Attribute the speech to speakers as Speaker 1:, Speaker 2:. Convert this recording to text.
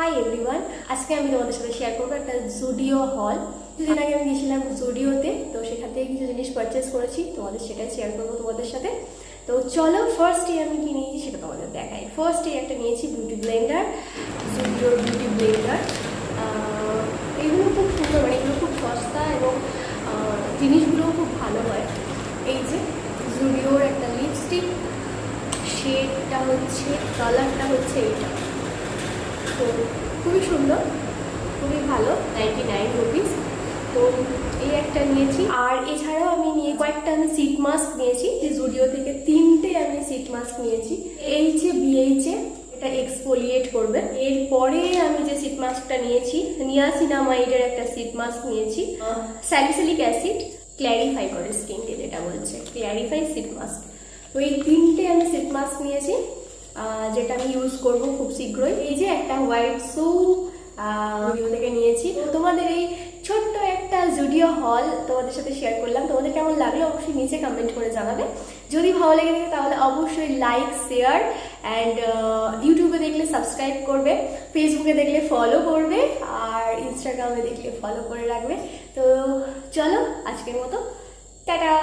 Speaker 1: Hi everyone, আজকে আমি তোমাদের সাথে শেয়ার করবো একটা জুডিও হল। কিছুদিন আগে আমি গেছিলাম জুডিওতে, তো সেখান থেকে কিছু জিনিস পারচেস করেছি, তোমাদের সেটাই শেয়ার করবো তোমাদের সাথে। তো চলো ফার্স্টে আমি কি নিয়েছি সেটা তোমাদের দেখাই। ফার্স্টে একটা নিয়েছি বিউটি ব্লেন্ডার, জুডিওর বিউটি ব্লেন্ডার। এগুলো খুব সুন্দর, মানে এগুলো খুব সস্তা এবং জিনিসগুলোও খুব ভালো হয়। এই যে জুডিওর একটা লিপস্টিক, শেডটা হচ্ছে, কালারটা হচ্ছে এইটা, তো খুবই সুন্দর, খুবই ভালো, 99 রুপিস। তো এই একটা নিয়েছি। আর এছাড়াও আমি কয়েকটা আমি সিট মাস্ক নিয়েছি, যে জুডিও থেকে 3টে আমি সিট মাস্ক নিয়েছি। BHA, এটা এক্সফোলিয়েট করবে। এরপরে আমি যে সিট মাস্কটা নিয়েছি, নিয়াসিনামাইডের একটা সিট মাস্ক নিয়েছি। স্যালিসিলিক অ্যাসিড ক্ল্যারিফাই করে স্কিনকে, যেটা বলছে ক্ল্যারিফাই সিট মাস্ক। তো এই 3টে আমি সিট মাস্ক নিয়েছি, যেটা আমি ইউজ করব খুব শীঘ্রই। এই যে একটা হোয়াইট সু জুডিও থেকে নিয়েছি। তোমাদের এই ছোট্ট একটা জুডিও হল তোমাদের সাথে শেয়ার করলাম। তোমাদের কেমন লাগলো অবশ্যই নিচে কমেন্ট করে জানাবে। যদি ভালো লেগে থাকে তাহলে অবশ্যই লাইক, শেয়ার অ্যান্ড ইউটিউবে দেখলে সাবস্ক্রাইব করবে, ফেসবুকে দেখলে ফলো করবে, আর ইনস্টাগ্রামে দেখলে ফলো করে রাখবে। তো চলো আজকের মতো টাটা।